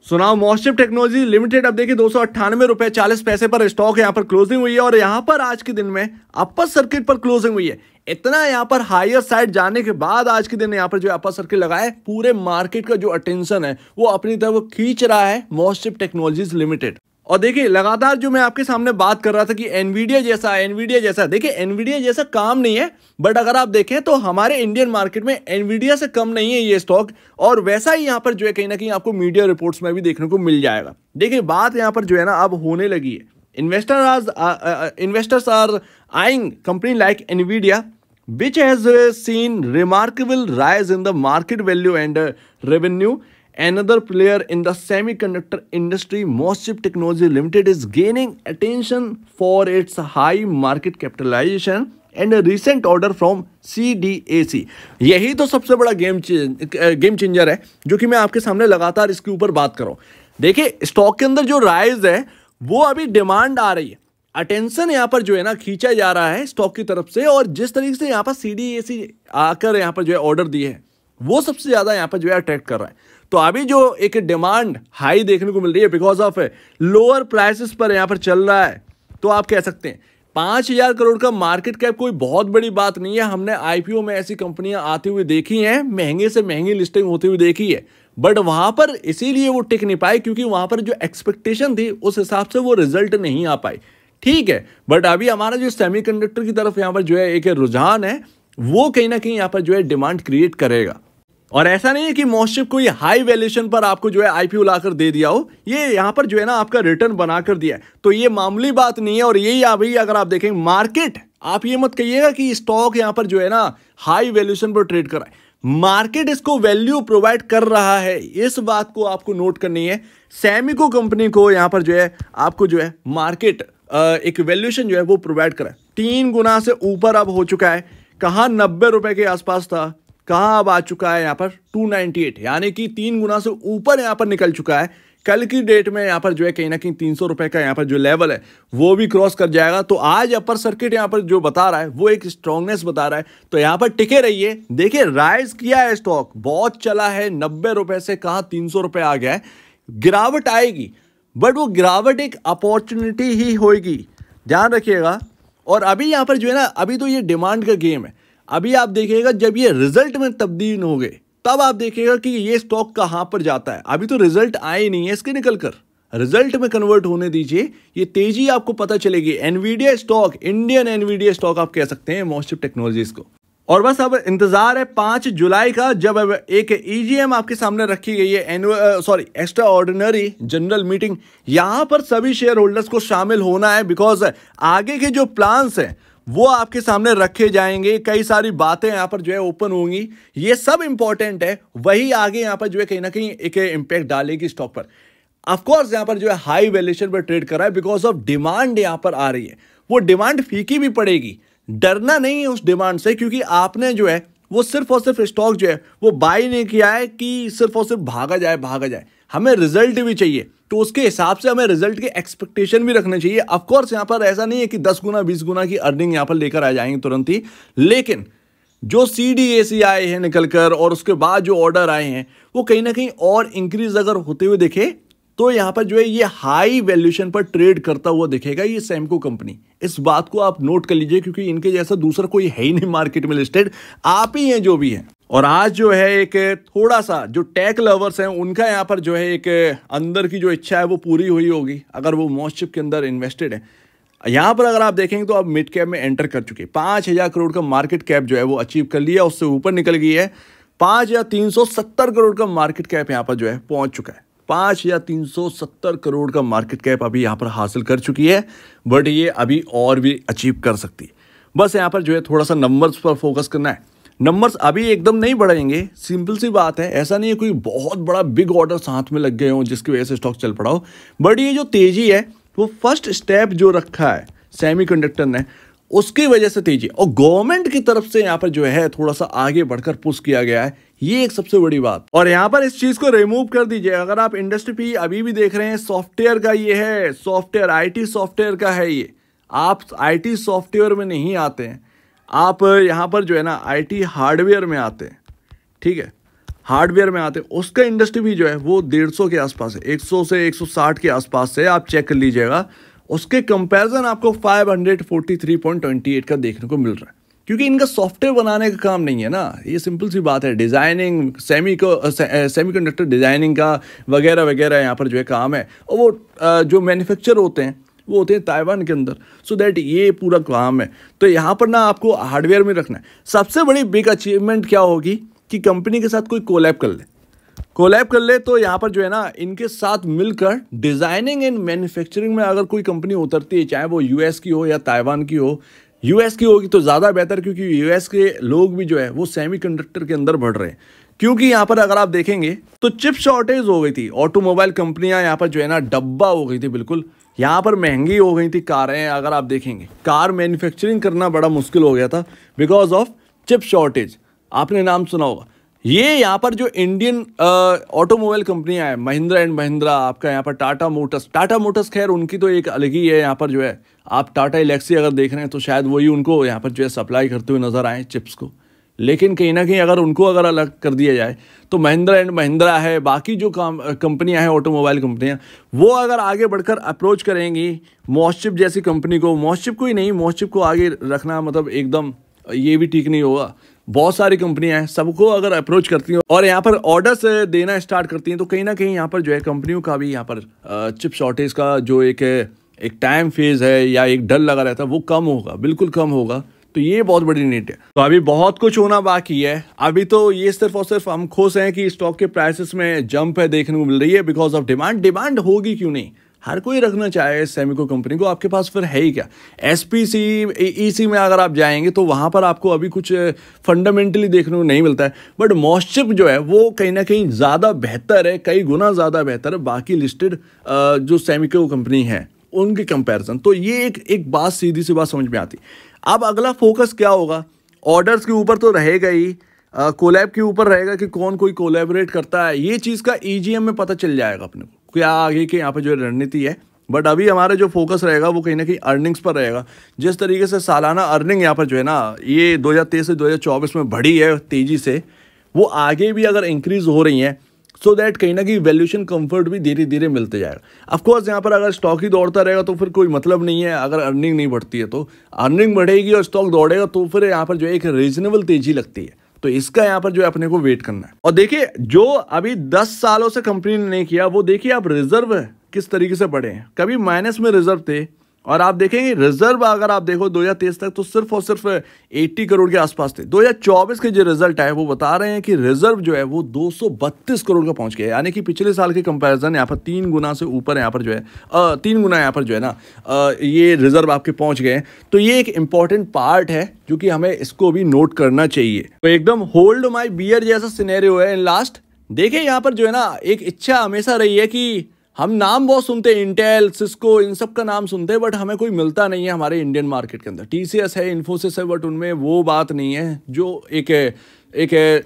सुनाओ मोस्टशिप technology limited, अब देखिए 298 रुपए 40 पैसे पर स्टॉक यहाँ पर क्लोजिंग हुई है और यहाँ पर आज के दिन में अपर सर्किट पर क्लोजिंग हुई है। इतना यहाँ पर हायर साइड जाने के बाद आज के दिन यहाँ पर जो अपर सर्किट लगा है, पूरे मार्केट का जो अटेंशन है वो अपनी तरफ खींच रहा है मोस्टशिप टेक्नोलॉजीज लिमिटेड। और देखिए लगातार जो मैं आपके सामने बात कर रहा था कि एनवीडिया जैसा, देखिए एनवीडिया जैसा काम नहीं है, बट अगर आप देखें तो हमारे इंडियन मार्केट में एनवीडिया से कम नहीं है ये स्टॉक, और वैसा ही यहाँ पर जो है कहीं ना कहीं आपको मीडिया रिपोर्ट्स में भी देखने को मिल जाएगा। देखिए बात यहाँ पर जो है ना अब होने लगी है, investors are eyeing company like Nvidia which has seen remarkable rise in the market value and revenue. Another player in the semiconductor industry, Moschip Technology Limited, is gaining attention for its high market capitalization and a recent order from CDAC. यही तो सबसे बड़ा game changer है जो कि मैं आपके सामने लगातार इसके ऊपर बात कर रहा हूँ। देखिए स्टॉक के अंदर जो राइज है वो अभी डिमांड आ रही है, अटेंशन यहाँ पर जो है ना खींचा जा रहा है स्टॉक की तरफ से, और जिस तरीके से यहाँ पर CDAC आकर यहाँ पर जो है ऑर्डर दिए हैं वो सबसे ज्यादा यहाँ पर जो है अट्रैक्ट कर रहा है। तो अभी जो एक डिमांड हाई देखने को मिल रही है बिकॉज ऑफ लोअर प्राइसेस पर यहाँ पर चल रहा है, तो आप कह सकते हैं 5,000 करोड़ का मार्केट कैप कोई बहुत बड़ी बात नहीं है। हमने IPO में ऐसी कंपनियां आती हुई देखी हैं, महंगे से महंगी लिस्टिंग होती हुई देखी है, बट वहां पर इसीलिए वो टिक नहीं पाई क्योंकि वहां पर जो एक्सपेक्टेशन थी उस हिसाब से वो रिजल्ट नहीं आ पाई। ठीक है, बट अभी हमारा जो सेमीकंडक्टर की तरफ यहाँ पर जो है एक रुझान है वो कहीं ना कहीं यहाँ पर जो है डिमांड क्रिएट करेगा। और ऐसा नहीं है कि मोस्टशिप कोई हाई वैल्यूएशन पर आपको जो है IPO लाकर दे दिया हो, ये यहाँ पर जो है ना आपका रिटर्न बनाकर दिया है, तो ये मामूली बात नहीं है। और यही अभी अगर आप देखें मार्केट, आप ये मत कहिएगा कि स्टॉक यहाँ पर जो है ना हाई वैल्यूएशन पर ट्रेड कर रहा है, मार्केट इसको वैल्यू प्रोवाइड कर रहा है, इस बात को आपको नोट करनी है। सैमिको कंपनी को यहाँ पर जो है आपको जो है मार्केट एक वैल्यूएशन जो है वो प्रोवाइड करा है, 3 गुना से ऊपर अब हो चुका है। कहाँ 90 रुपए के आसपास था, कहाँ अब आ चुका है यहाँ पर 298, यानी कि 3 गुना से ऊपर यहाँ पर निकल चुका है। कल की डेट में यहाँ पर जो है कहीं ना कहीं 300 रुपए का यहाँ पर जो लेवल है वो भी क्रॉस कर जाएगा। तो आज अपर सर्किट यहाँ पर जो बता रहा है वो एक स्ट्रांगनेस बता रहा है, तो यहाँ पर टिके रहिए। देखिए राइज किया है स्टॉक, बहुत चला है, 90 रुपए से कहाँ 300 रुपए आ गया है। गिरावट आएगी बट वो गिरावट एक अपॉर्चुनिटी ही होगी, ध्यान रखिएगा। और अभी यहाँ पर जो है ना अभी तो ये डिमांड का गेम है, अभी आप देखिएगा जब ये रिजल्ट में तब्दील हो गए तब आप देखिएगा कि ये स्टॉक कहाँ पर जाता है। अभी तो रिजल्ट आए नहीं है इसके, निकल कर रिजल्ट में कन्वर्ट होने दीजिए, ये तेजी आपको पता चलेगी। Nvidia stock, Indian Nvidia stock आप कह सकते हैं मोस्टशिप टेक्नोलॉजीज को। और बस अब इंतजार है 5 जुलाई का, जब अब एक EGM आपके सामने रखी गई है, एक्स्ट्रा ऑर्डिनरी जनरल मीटिंग। यहां पर सभी शेयर होल्डर्स को शामिल होना है बिकॉज आगे के जो प्लान्स हैं वो आपके सामने रखे जाएंगे, कई सारी बातें यहाँ पर जो है ओपन होंगी, ये सब इंपॉर्टेंट है। वही आगे यहाँ पर जो है कहीं ना कहीं एक इम्पैक्ट डालेगी स्टॉक पर। ऑफकोर्स यहाँ पर जो है हाई वैल्यूएशन पर ट्रेड कर रहा है बिकॉज ऑफ डिमांड यहाँ पर आ रही है, वो डिमांड फीकी भी पड़ेगी, डरना नहीं है उस डिमांड से, क्योंकि आपने जो है वो सिर्फ और सिर्फ स्टॉक जो है वो बाय नहीं किया है कि सिर्फ और सिर्फ भागा जाए। हमें रिजल्ट भी चाहिए, तो उसके हिसाब से हमें रिजल्ट के एक्सपेक्टेशन भी रखने चाहिए। ऑफ कोर्स यहाँ पर ऐसा नहीं है कि 10 गुना 20 गुना की अर्निंग यहाँ पर लेकर आ जाएंगे तुरंत ही, लेकिन जो CDAC आए हैं निकल कर और उसके बाद जो ऑर्डर आए हैं वो कहीं ना कहीं और इंक्रीज अगर होते हुए दिखे तो यहाँ पर जो है ये हाई वैल्यूएशन पर ट्रेड करता हुआ दिखेगा ये सैमको कंपनी। इस बात को आप नोट कर लीजिए क्योंकि इनके जैसा दूसरा कोई है ही नहीं मार्केट में लिस्टेड, आप ही हैं जो भी हैं। और आज जो है एक थोड़ा सा जो टेक लवर्स हैं उनका यहाँ पर जो है एक अंदर की जो इच्छा है वो पूरी हुई होगी अगर वो मोस्टशिप के अंदर इन्वेस्टेड है। यहाँ पर अगर आप देखेंगे तो अब मिड कैप में एंटर कर चुके हैं, 5,000 करोड़ का मार्केट कैप जो है वो अचीव कर लिया, उससे ऊपर निकल गई है। 5,370 करोड़ का मार्केट कैप यहाँ पर जो है पहुंच चुका है। 5,370 करोड़ का मार्केट कैप अभी यहाँ पर हासिल कर चुकी है, बट ये अभी और भी अचीव कर सकती है। बस यहाँ पर जो है थोड़ा सा नंबर्स पर फोकस करना है। नंबर्स अभी एकदम नहीं बढ़ेंगे, सिंपल सी बात है, ऐसा नहीं है कोई बहुत बड़ा बिग ऑर्डर साथ में लग गए हों जिसकी वजह से स्टॉक चल पड़ा हो, बट ये जो तेजी है वो फर्स्ट स्टेप जो रखा है सेमीकंडक्टर ने उसकी वजह से तेजी, और गवर्नमेंट की तरफ से यहाँ पर जो है थोड़ा सा आगे बढ़कर पुश किया गया है, ये एक सबसे बड़ी बात। और यहाँ पर इस चीज को रिमूव कर दीजिए। अगर आप इंडस्ट्री पे अभी भी देख रहे हैं सॉफ्टवेयर का, ये है सॉफ्टवेयर, IT सॉफ्टवेयर का है ये, आप IT सॉफ्टवेयर में नहीं आते हैं, आप यहाँ पर जो है ना IT हार्डवेयर में आते हैं, ठीक है। हार्डवेयर में आते हैं, उसका इंडस्ट्री भी जो है वो 150 के आसपास है, 100 से 160 के आसपास से आप चेक कर लीजिएगा। उसके कंपैरिजन आपको 543.28 का देखने को मिल रहा है, क्योंकि इनका सॉफ्टवेयर बनाने का काम नहीं है ना, ये सिंपल सी बात है। डिज़ाइनिंग, सेमीकंडक्टर डिज़ाइनिंग का वगैरह वगैरह यहाँ पर जो है काम है, और वो जो मैन्युफैक्चर होते हैं वो होते हैं ताइवान के अंदर, सो दैट ये पूरा काम है। तो यहाँ पर ना आपको हार्डवेयर में रखना है। सबसे बड़ी बिग अचीवमेंट क्या होगी कि कंपनी के साथ कोई कोलैब कर ले तो यहाँ पर जो है ना इनके साथ मिलकर डिज़ाइनिंग एंड मैन्युफैक्चरिंग में अगर कोई कंपनी उतरती है, चाहे वो यूएस की हो या ताइवान की हो, यूएस की होगी तो ज़्यादा बेहतर, क्योंकि यूएस के लोग भी जो है वो सेमीकंडक्टर के अंदर बढ़ रहे हैं। क्योंकि यहाँ पर अगर आप देखेंगे तो चिप शॉर्टेज हो गई थी, ऑटोमोबाइल कंपनियां यहाँ पर जो है ना डब्बा हो गई थी, बिल्कुल यहाँ पर महंगी हो गई थी कारें। अगर आप देखेंगे कार मैन्युफैक्चरिंग करना बड़ा मुश्किल हो गया था बिकॉज ऑफ चिप शॉर्टेज। आपने नाम सुना होगा। ये यहाँ पर जो इंडियन ऑटोमोबाइल कंपनियां हैं, महिंद्रा एंड महिंद्रा, आपका यहाँ पर टाटा मोटर्स खैर उनकी तो एक अलग ही है। यहाँ पर जो है आप टाटा एलेक्सी अगर देख रहे हैं तो शायद वही उनको यहाँ पर जो है सप्लाई करते हुए नजर आए चिप्स को, लेकिन कहीं ना कहीं अगर उनको अगर अलग कर दिया जाए तो महिंद्रा एंड महिंद्रा है, बाकी जो कंपनियां हैं ऑटोमोबाइल कंपनियां, वो अगर आगे बढ़कर अप्रोच करेंगी मॉसचिप जैसी कंपनी को, मॉसचिप को ही नहीं, मॉसचिप को आगे रखना मतलब एकदम ये भी ठीक नहीं होगा। बहुत सारी कंपनियां हैं, सबको अगर अप्रोच करती हैं और यहाँ पर ऑर्डर्स देना स्टार्ट करती हैं तो कहीं ना कहीं यहाँ पर जो है कंपनियों का भी यहाँ पर चिप शॉर्टेज का जो एक टाइम फेज है या एक डर लगा रहता है वो कम होगा, बिल्कुल कम होगा। तो ये बहुत बड़ी नीड है। तो अभी बहुत कुछ होना बाकी है। अभी तो ये सिर्फ और सिर्फ हम खुश हैं कि स्टॉक के प्राइसेस में जंप है देखने को मिल रही है बिकॉज ऑफ डिमांड होगी क्यों नहीं, हर कोई रखना चाहे सेमिको कंपनी को। आपके पास फिर है ही क्या, एसपीसी ईसी में अगर आप जाएंगे तो वहां पर आपको अभी कुछ फंडामेंटली देखने को नहीं मिलता है, बट मॉसचिप जो है वो कहीं ना कहीं ज़्यादा बेहतर है, कई गुना ज़्यादा बेहतर है बाकी लिस्टेड जो सेमिको कंपनी है उनके कंपैरिजन। तो ये एक बात सीधी सी बात समझ में आती। अब अगला फोकस क्या होगा, ऑर्डर्स के ऊपर तो रहेगा ही, कोलैब के ऊपर रहेगा कि कौन कोई कोलैबोरेट करता है। ये चीज़ का ईजीएम में पता चल जाएगा अपने को क्या आगे के यहाँ पे जो रणनीति है। बट अभी हमारा जो फोकस रहेगा वो कहीं ना कहीं अर्निंग्स पर रहेगा। जिस तरीके से सालाना अर्निंग यहाँ पर जो है ना ये 2023 से 2024 में बढ़ी है तेज़ी से, वो आगे भी अगर इंक्रीज हो रही हैं सो दैट कहीं ना कहीं वैल्यूएशन कंफर्ट भी धीरे धीरे मिलते जाएगा। ऑफकोर्स यहाँ पर अगर स्टॉक ही दौड़ता रहेगा तो फिर कोई मतलब नहीं है। अगर अर्निंग नहीं बढ़ती है तो अर्निंग बढ़ेगी और स्टॉक दौड़ेगा तो फिर यहाँ पर जो है एक रीजनेबल तेजी लगती है। तो इसका यहाँ पर जो है अपने को वेट करना है। और देखिए जो अभी 10 सालों से कंपनी ने नहीं किया वो देखिए आप रिजर्व किस तरीके से बढ़े हैं। कभी माइनस में रिजर्व थे और आप देखेंगे रिजर्व अगर आप देखो 2023 तक तो सिर्फ और सिर्फ 80 करोड़ के आसपास थे। 2024 के जो रिजल्ट है वो बता रहे हैं कि रिजर्व जो है वो 232 करोड़ का पहुंच गया है, यानी कि पिछले साल के कंपैरिजन यहाँ पर 3 गुना से ऊपर यहाँ पर जो है 3 गुना यहाँ पर जो है ना ये रिजर्व आपके पहुंच गए हैं। तो ये एक इंपॉर्टेंट पार्ट है जो कि हमें इसको भी नोट करना चाहिए। तो एकदम होल्ड माई बियर जैसा सिनेरियो है। लास्ट देखिए यहाँ पर जो है ना एक इच्छा हमेशा रही है कि हम नाम बहुत सुनते हैं, इंटेल, सिस्को, इन सब का नाम सुनते हैं, बट हमें कोई मिलता नहीं है हमारे इंडियन मार्केट के अंदर। टीसीएस है, इन्फोसिस है, बट उनमें वो बात नहीं है जो एक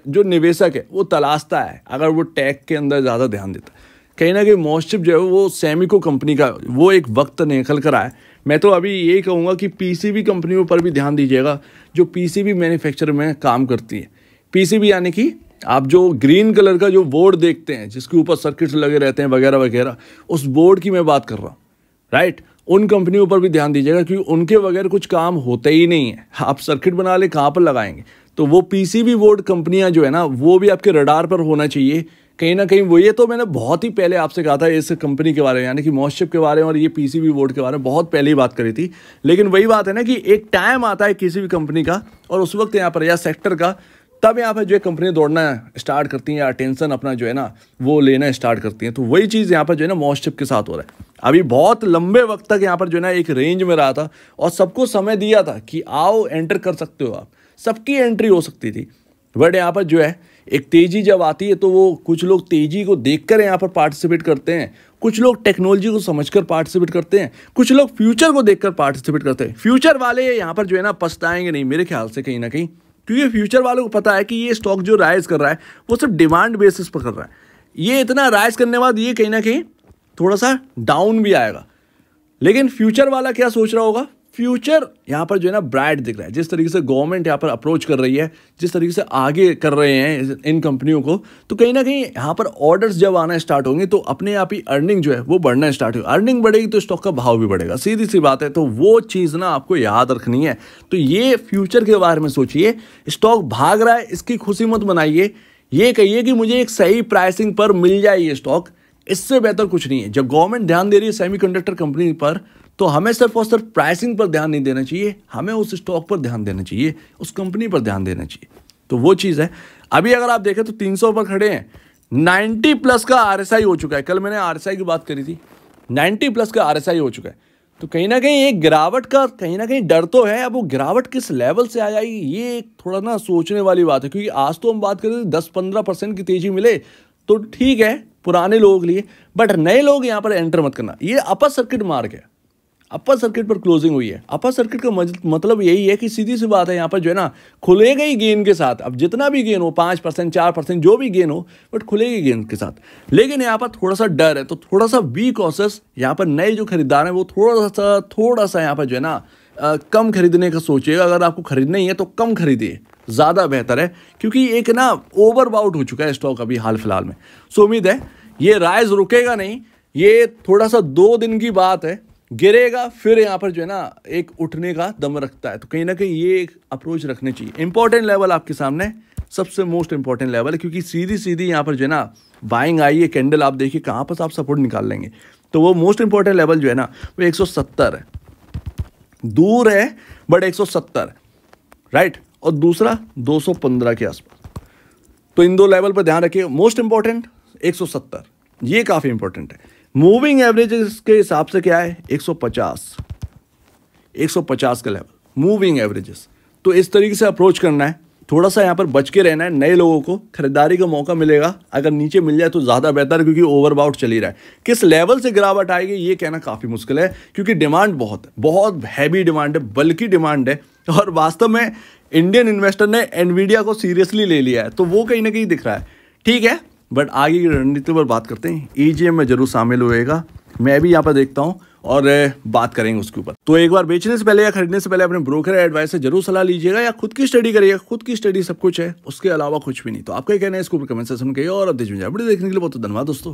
जो निवेशक है वो तलाशता है अगर वो टेक के अंदर ज़्यादा ध्यान देता है। कहीं ना कहीं मॉसचिप जो है वो सेमिको कंपनी का वो एक वक्त निकल कर आया। मैं तो अभी यही कहूँगा कि पीसीबी कंपनियों पर भी ध्यान दीजिएगा जो पीसीबी मैन्युफैक्चर में काम करती है। पीसीबी यानी कि आप जो ग्रीन कलर का जो बोर्ड देखते हैं जिसके ऊपर सर्किट्स लगे रहते हैं वगैरह वगैरह, उस बोर्ड की मैं बात कर रहा हूँ, राइट। उन कंपनियों पर भी ध्यान दीजिएगा क्योंकि उनके बगैर कुछ काम होता ही नहीं है। आप सर्किट बना ले कहाँ पर लगाएंगे, तो वो पीसीबी बोर्ड कंपनियां जो है ना वो भी आपके रडार पर होना चाहिए कहीं ना कहीं। वो ये तो मैंने बहुत ही पहले आपसे कहा था इस कंपनी के बारे में, यानी कि मॉसचिप के बारे में और ये पीसीबी बोर्ड के बारे में बहुत पहले ही बात करी थी। लेकिन वही बात है ना कि एक टाइम आता है किसी भी कंपनी का और उस वक्त यहाँ पर या सेक्टर का, तब यहाँ पर जो है कंपनी दौड़ना स्टार्ट करती हैं या अटेंशन अपना जो है ना वो लेना स्टार्ट करती हैं। तो वही चीज़ यहाँ पर जो है ना मॉसचिप के साथ हो रहा है। अभी बहुत लंबे वक्त तक यहाँ पर जो है ना एक रेंज में रहा था और सबको समय दिया था कि आओ एंटर कर सकते हो, आप सबकी एंट्री हो सकती थी। बट यहाँ पर जो है एक तेज़ी जब आती है तो वो कुछ लोग तेज़ी को देखकर यहाँ पर पार्टिसिपेट करते हैं, कुछ लोग टेक्नोलॉजी को समझकर पार्टिसिपेट करते हैं, कुछ लोग फ्यूचर को देखकर पार्टिसिपेट करते हैं। फ्यूचर वाले यहाँ पर जो है ना पछताएंगे नहीं मेरे ख्याल से कहीं ना कहीं, क्योंकि फ्यूचर वालों को पता है कि ये स्टॉक जो राइज कर रहा है वो सिर्फ डिमांड बेसिस पर कर रहा है। ये इतना राइज करने के बाद ये कहीं ना कहीं थोड़ा सा डाउन भी आएगा। लेकिन फ्यूचर वाला क्या सोच रहा होगा, फ्यूचर यहाँ पर जो है ना ब्राइट दिख रहा है। जिस तरीके से गवर्नमेंट यहाँ पर अप्रोच कर रही है, जिस तरीके से आगे कर रहे हैं इन कंपनियों को, तो कहीं ना कहीं यहाँ पर ऑर्डर्स जब आना स्टार्ट होंगे तो अपने आप ही अर्निंग जो है वो बढ़ना स्टार्ट होगी। अर्निंग बढ़ेगी तो स्टॉक का भाव भी बढ़ेगा, सीधी सी बात है। तो वो चीज़ ना आपको याद रखनी है। तो ये फ्यूचर के बारे में सोचिए। स्टॉक भाग रहा है इसकी खुशी मत बनाइए, ये कहिए कि मुझे एक सही प्राइसिंग पर मिल जाए ये स्टॉक, इससे बेहतर कुछ नहीं है। जब गवर्नमेंट ध्यान दे रही है सेमीकंडक्टर कंपनी पर, तो हमें सिर्फ और सिर्फ प्राइसिंग पर ध्यान नहीं देना चाहिए, हमें उस स्टॉक पर ध्यान देना चाहिए, उस कंपनी पर ध्यान देना चाहिए। तो वो चीज़ है। अभी अगर आप देखें तो 300 पर खड़े हैं, 90 प्लस का RSI हो चुका है। कल मैंने RSI की बात करी थी, 90 प्लस का RSI हो चुका है। तो कहीं ना कहीं एक गिरावट का कहीं ना कहीं डर तो है। अब वो गिरावट किस लेवल से आ जाएगी ये एक थोड़ा ना सोचने वाली बात है, क्योंकि आज तो हम बात करें 10-15% की तेजी मिले तो ठीक है पुराने लोगों के लिए, बट नए लोग यहाँ पर एंटर मत करना। ये अपर सर्किट मार्क है, अपर सर्किट पर क्लोजिंग हुई है। अपर सर्किट का मतलब यही है कि सीधी सी बात है, यहाँ पर जो है ना खुलेगा ही गेन के साथ। अब जितना भी गेन हो 5% 4% जो भी गेन हो, बट खुलेगी गेन के साथ। लेकिन यहाँ पर थोड़ा सा डर है, तो थोड़ा सा बी कॉशियस। यहाँ पर नए जो खरीदार हैं वो थोड़ा सा यहाँ पर जो है ना कम खरीदने का सोचिएगा। अगर आपको खरीदना ही है तो कम खरीदिए, ज़्यादा बेहतर है, क्योंकि एक ना ओवरबाउट हो चुका है स्टॉक अभी हाल फिलहाल में। सो उम्मीद है ये राइज रुकेगा नहीं, ये थोड़ा सा 2 दिन की बात है, गिरेगा फिर यहाँ पर जो है ना एक उठने का दम रखता है। तो कहीं ना कहीं ये एक अप्रोच रखनी चाहिए। इंपॉर्टेंट लेवल आपके सामने सबसे मोस्ट इंपॉर्टेंट लेवल है, क्योंकि सीधी यहाँ पर जो है ना बाइंग आई है कैंडल, आप देखिए कहाँ पर आप सपोर्ट निकाल लेंगे। तो वो मोस्ट इंपॉर्टेंट लेवल जो है ना वो 170 है, दूर है बट 170 राइट, और दूसरा 215 के आसपास। तो इन 2 लेवल पर ध्यान रखिए। मोस्ट इंपॉर्टेंट 170, ये काफ़ी इंपॉर्टेंट है। मूविंग एवरेजेस के हिसाब से क्या है 150 का लेवल मूविंग एवरेजेस। तो इस तरीके से अप्रोच करना है, थोड़ा सा यहाँ पर बच के रहना है। नए लोगों को खरीदारी का मौका मिलेगा, अगर नीचे मिल जाए तो ज़्यादा बेहतर है, क्योंकि ओवरबाउट चल ही रहा है। किस लेवल से गिरावट आएगी ये कहना काफ़ी मुश्किल है, क्योंकि डिमांड बहुत हैवी डिमांड है, बल्कि डिमांड है। और वास्तव में इंडियन इन्वेस्टर ने एनवीडिया को सीरियसली ले लिया है, तो वो कहीं ना कहीं दिख रहा है। ठीक है, बट आगे की रणनीति पर बात करते हैं। EGM में जरूर शामिल होएगा, मैं भी यहाँ पर देखता हूँ और बात करेंगे उसके ऊपर। तो एक बार बेचने से पहले या खरीदने से पहले अपने ब्रोकर एडवाइस से जरूर सलाह लीजिएगा, या खुद की स्टडी करिएगा। खुद की स्टडी सब कुछ है, उसके अलावा कुछ भी नहीं। तो आपका कहना है इसके ऊपर कमेंट सेक्शन में कहिए। और अब देखने के लिए बहुत धन्यवाद दोस्तों।